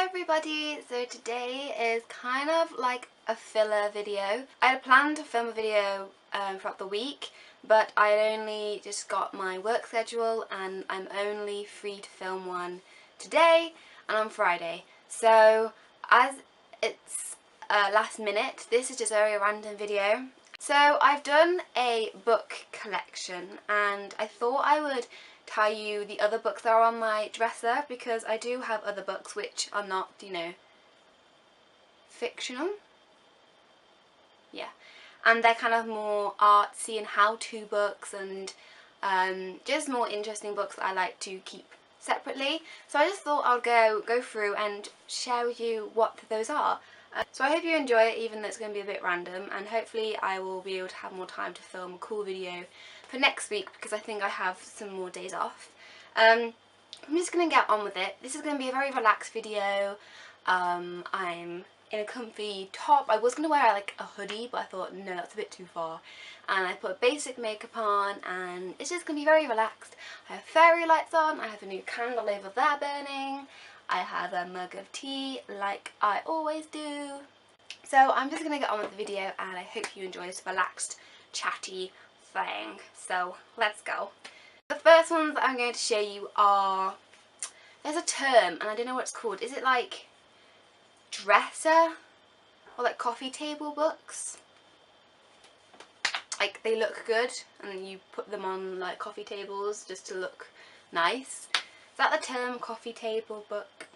everybody, so today is kind of like a filler video. I had planned to film a video throughout the week, but I had only just got my work schedule and I'm only free to film one today and on Friday. So as it's last minute, this is just a very random video. So I've done a book collection and I thought I would tell you the other books that are on my dresser, because I do have other books which are not, you know, fictional. Yeah, and they're kind of more artsy and how-to books and just more interesting books that I like to keep separately. So I just thought I'll go through and share with you what those are. So I hope you enjoy it, even though it's going to be a bit random, and hopefully I will be able to have more time to film a cool video for next week, because I think I have some more days off. I'm just going to get on with it. This is going to be a very relaxed video. I'm in a comfy top. I was going to wear like a hoodie, but I thought no, that's a bit too far. And I put basic makeup on and it's just going to be very relaxed. I have fairy lights on, I have a new candle over there burning, I have a mug of tea like I always do. So I'm just going to get on with the video and I hope you enjoy this relaxed, chatty thing. So let's go. The first ones that I'm going to show you are, there's a term and I don't know what it's called. Is it like dresser or like coffee table books? Like they look good and you put them on like coffee tables just to look nice. Is that the term, coffee table book?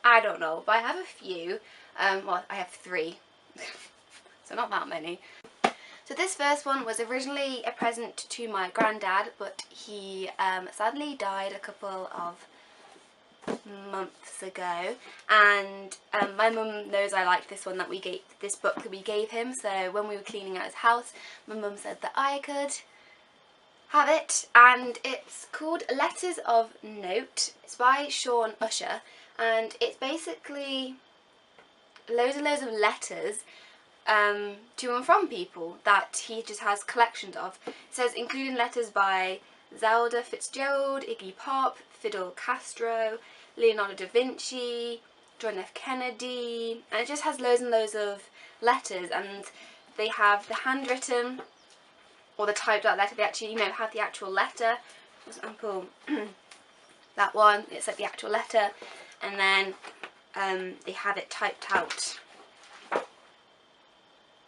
I don't know, but I have a few. Well, I have 3, so not that many. So this first one was originally a present to my granddad, but he sadly died a couple of months ago, and my mum knows I like this one that we gave, this book that we gave him. So when we were cleaning out his house, my mum said that I could have it, and it's called Letters of Note. It's by Shaun Usher, and it's basically loads and loads of letters to and from people that he just has collections of. It says including letters by Zelda Fitzgerald, Iggy Pop, Fidel Castro, Leonardo da Vinci, John F. Kennedy, and it just has loads and loads of letters, and they have the handwritten or the typed out letter. They actually, you know, have the actual letter. For example, that one, it's like the actual letter, and then they have it typed out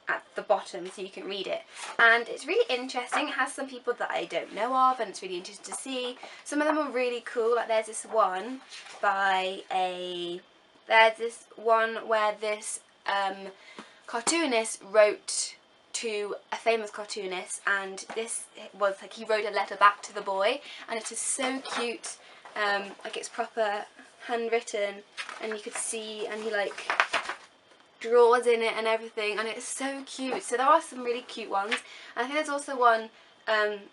at the bottom so you can read it, and it's really interesting. It has some people that I don't know of and it's really interesting to see. Some of them are really cool, like there's this one by there's this one where this cartoonist wrote to a famous cartoonist, and this was like he wrote a letter back to the boy, and it is so cute. Like it's proper handwritten and you could see, and he like draws in it and everything, and it's so cute. So there are some really cute ones, and I think there's also one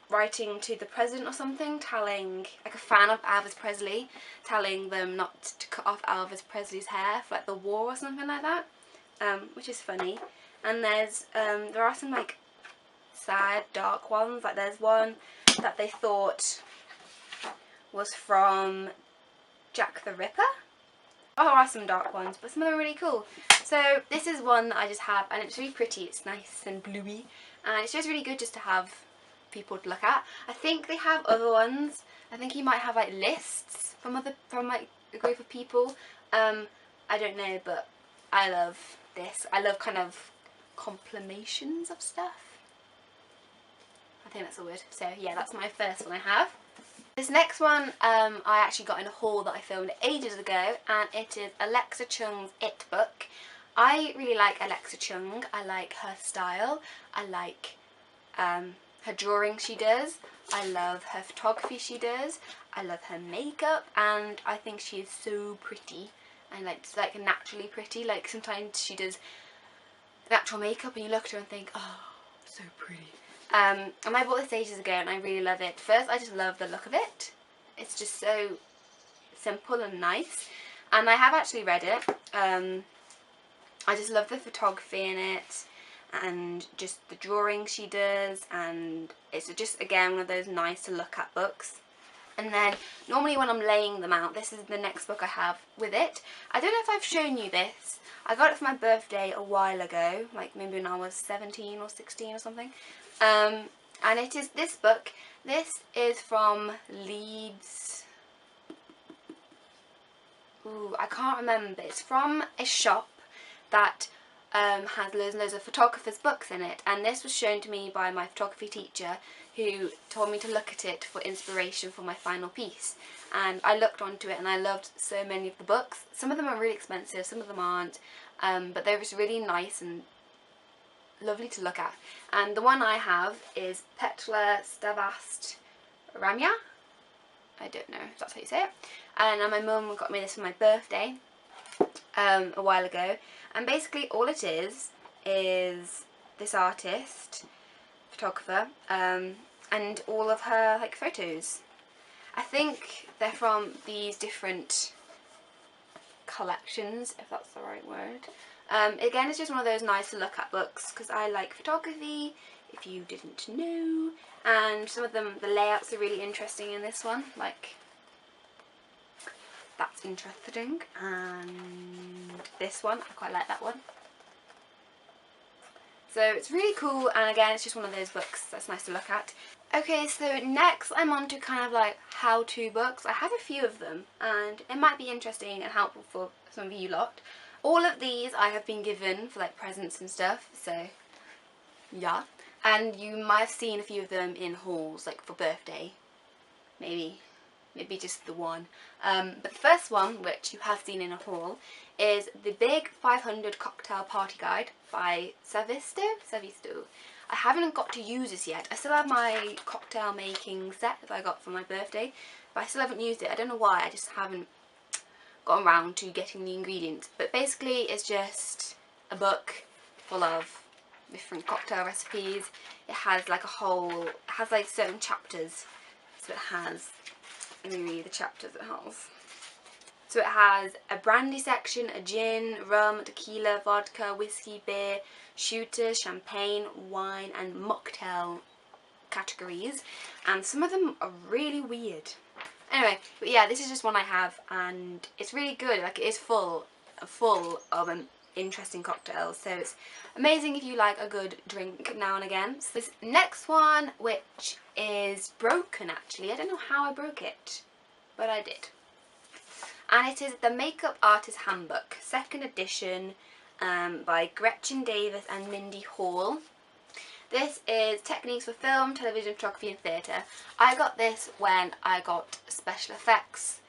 writing to the president or something, telling, like a fan of Elvis Presley, telling them not to cut off Elvis Presley's hair for like the war or something like that, which is funny. And there's there are some like sad, dark ones. Like there's one that they thought was from Jack the Ripper. Oh, there are some dark ones, but some of them are really cool. So this is one that I just have, and it's really pretty. It's nice and bluey, and it's just really good just to have people to look at. I think they have other ones. I think he might have like lists from like a group of people. I don't know, but I love this. I love kind of compilations of stuff. I think that's a word. So yeah, that's my first one I have. This next one I actually got in a haul that I filmed ages ago, and it is Alexa Chung's It book. I really like Alexa Chung. I like her style. I like her drawing she does. I love her photography she does. I love her makeup, and I think she is so pretty, and like it's like naturally pretty. Like sometimes she does natural makeup and you look at her and think, oh, so pretty. And I bought this ages ago and I really love it. First, I just love the look of it. It's just so simple and nice, and I have actually read it. I just love the photography in it and just the drawing she does, and it's just again one of those nice to look at books. And then normally when I'm laying them out, this is the next book I have with it. I don't know if I've shown you this. I got it for my birthday a while ago, like maybe when I was 17 or 16 or something. And it is this book. This is from Leeds. Ooh, I can't remember. It's from a shop that has loads and loads of photographers' books in it, and this was shown to me by my photography teacher, who told me to look at it for inspiration for my final piece. And I looked onto it and I loved so many of the books. Some of them are really expensive, some of them aren't, but they're just really nice and lovely to look at. And the one I have is Petra, Stavast, Ramya. I don't know if that's how you say it. And my mum got me this for my birthday a while ago. And basically all it is this artist, photographer, and all of her like photos. I think they're from these different collections, if that's the right word. Again, it's just one of those nice to look at books because I like photography, if you didn't know. And some of them, the layouts are really interesting in this one, like that's interesting. And this one, I quite like that one. So it's really cool, and again it's just one of those books that's nice to look at. Okay, so next I'm on to kind of like how-to books. I have a few of them and it might be interesting and helpful for some of you lot. All of these I have been given for like presents and stuff, so yeah. And you might have seen a few of them in hauls, like for birthday, maybe just the one. But the first one, which you have seen in a haul, is the Big 500 Cocktail Party Guide by Stavisto. I haven't got to use this yet. I still have my cocktail making set that I got for my birthday, but I still haven't used it. I don't know why, I just haven't gotten around to getting the ingredients. But basically it's just a book full of different cocktail recipes. It has like it has like certain chapters. So it has, let me read the chapters it has. So it has a brandy section, a gin, rum, tequila, vodka, whiskey, beer, shooter, champagne, wine and mocktail categories. And some of them are really weird. Anyway, but yeah, this is just one I have and it's really good. Like, it is full of interesting cocktails. So it's amazing if you like a good drink now and again. So this next one, which is broken actually. I don't know how I broke it, but I did. And it is the Makeup Artist Handbook, 2nd edition, by Gretchen Davis and Mindy Hall. This is techniques for film, television, photography and theatre. I got this when I got special effects,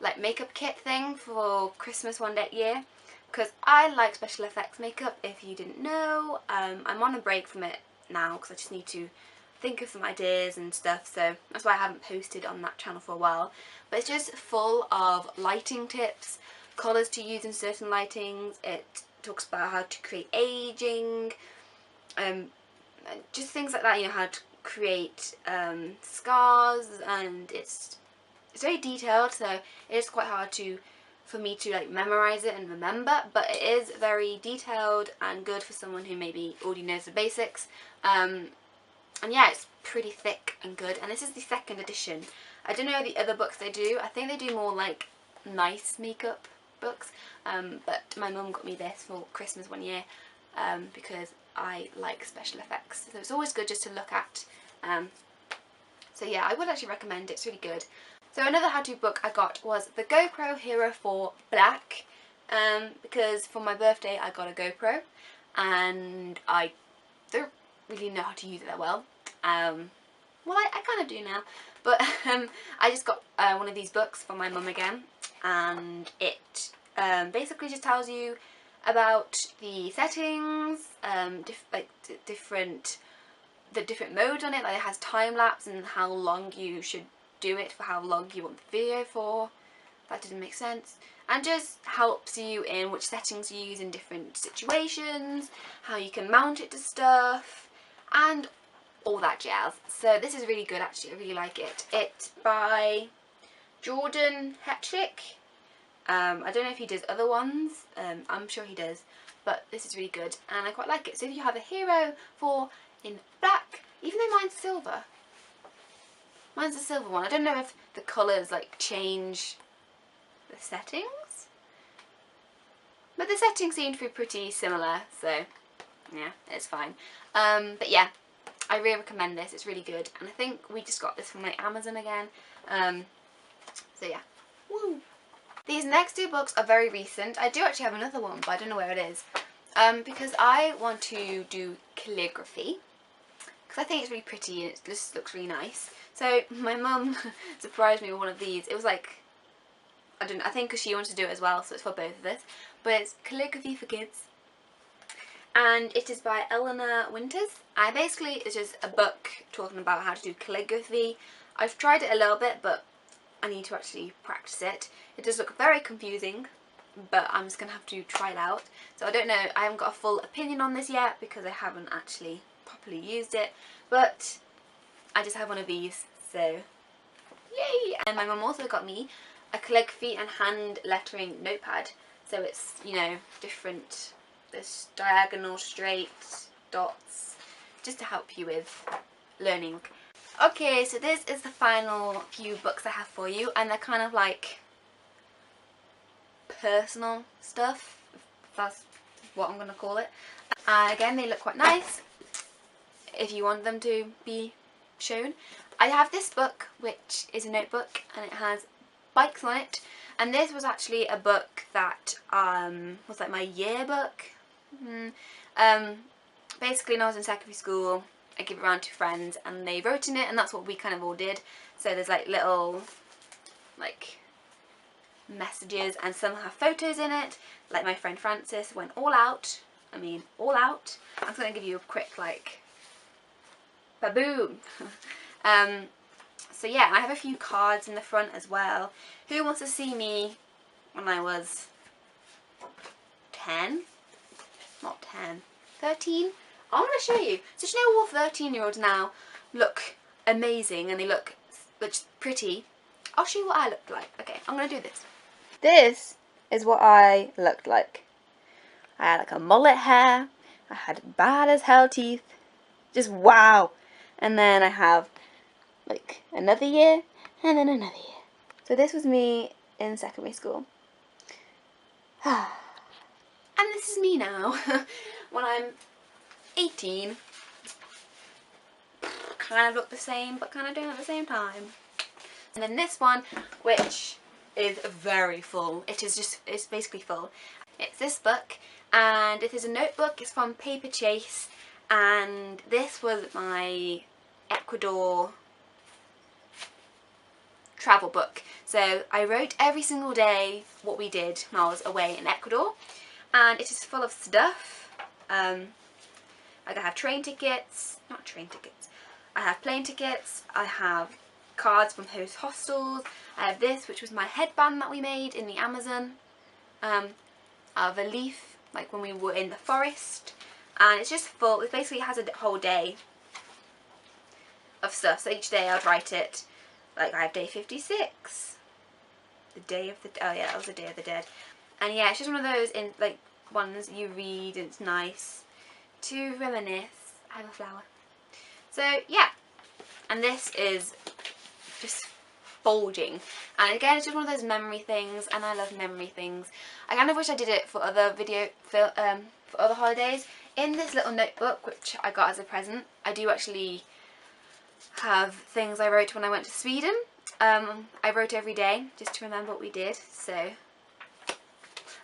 like makeup kit thing for Christmas one year, because I like special effects makeup, if you didn't know. I'm on a break from it now because I just need to think of some ideas and stuff, so that's why I haven't posted on that channel for a while. But it's just full of lighting tips, colours to use in certain lightings. It talks about how to create aging, just things like that, you know, how to create scars, and it's very detailed, so it is quite hard for me to like memorise it and remember, but it is very detailed and good for someone who maybe already knows the basics. And yeah, it's pretty thick and good, and this is the 2nd edition. I don't know the other books they do. I think they do more like nice makeup books, but my mum got me this for Christmas one year because I like special effects, so it's always good just to look at. So yeah, I would actually recommend it. It's really good. So another how-to book I got was the GoPro Hero 4 Black, because for my birthday I got a GoPro and I don't really know how to use it that well. Well, I kind of do now, but I just got one of these books from my mum again, and it basically just tells you about the settings, the different modes on it. Like, it has time lapse and how long you should do it, for how long you want the video for. That didn't make sense. And just helps you in which settings you use in different situations, how you can mount it to stuff, and all that jazz. So this is really good actually, I really like it. It's by Hetrick. I don't know if he does other ones, I'm sure he does, but this is really good and I quite like it. So if you have a Hero 4 in black, even though mine's silver, Mine's a silver one. I don't know if the colours like change the settings, but the settings seem to be pretty similar, so yeah, it's fine. But yeah, I really recommend this. It's really good, and I think we just got this from like Amazon again. So yeah. Woo! These next two books are very recent. I do actually have another one, but I don't know where it is. Because I want to do calligraphy, because I think it's really pretty and it just looks really nice. So my mum surprised me with one of these. It was like, I think because she wanted to do it as well, so it's for both of us. But it's Calligraphy for Kids, and it is by Eleanor Winters. And basically it's just a book talking about how to do calligraphy. I've tried it a little bit, but I need to actually practice it. It does look very confusing, but I'm just going to have to try it out. So I don't know, I haven't got a full opinion on this yet because I haven't actually properly used it, but I just have one of these, so yay! And my mum also got me a calligraphy and hand lettering notepad, so it's, you know, different, there's diagonal, straight, dots, just to help you with learning. Okay, so this is the final few books I have for you, and they're kind of like personal stuff, if that's what I'm going to call it. And again, they look quite nice if you want them to be shown. I have this book, which is a notebook, and it has bikes on it. And this was actually a book that was like my yearbook. Basically, when I was in secondary school, I gave it around to friends, and they wrote in it, and that's what we kind of all did. So there's like little like messages, and some have photos in it. Like my friend Frances went all out. I mean, all out. I'm just going to give you a quick like baboom. So yeah, I have a few cards in the front as well. Who wants to see me when I was 10? Not 10. 13? I'm going to show you. So you know, all 13-year-olds now look amazing and they look pretty. I'll show you what I looked like. Okay, I'm going to do this. This is what I looked like. I had like a mullet hair. I had bad as hell teeth. Just wow. And then I have like another year and then another year. So this was me in secondary school. And this is me now when I'm 18. Kind of look the same, but kind of don't at the same time. And then this one, which is very full. It's basically full. It's this book, and it is a notebook. It's from Paperchase, and this was my Ecuador travel book. So I wrote every single day what we did when I was away in Ecuador, and it is full of stuff. Like I have train tickets, not train tickets, I have plane tickets, I have cards from host hostels, I have this, which was my headband that we made in the Amazon. I have a leaf, like when we were in the forest, and it's just full. It basically has a whole day of stuff, so each day I'd write it. Like I have day 56, the day of the, oh yeah, that was the Day of the Dead. And yeah, it's just one of those in like ones you read and it's nice to reminisce. I have a flower. So yeah, and this is just bulging, and again it's just one of those memory things, and I love memory things. I kind of wish I did it for other for other holidays. In this little notebook, which I got as a present, I do actually have things I wrote when I went to Sweden. I wrote every day just to remember what we did, so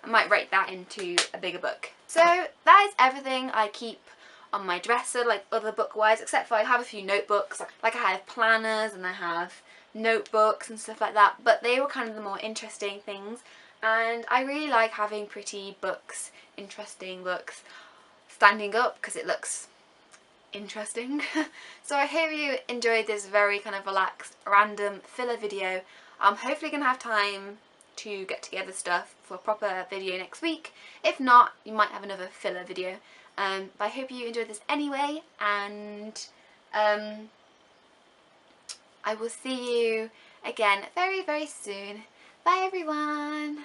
I might write that into a bigger book. So that is everything I keep on my dresser, like other book wise, except for I have a few notebooks. Like I have planners and I have notebooks and stuff like that, but they were kind of the more interesting things, and I really like having pretty books, interesting books standing up because it looks interesting. So I hope you enjoyed this very kind of relaxed random filler video. I'm hopefully gonna have time to get together stuff for a proper video next week. If not, you might have another filler video. But I hope you enjoyed this anyway, and I will see you again very, very soon. Bye everyone!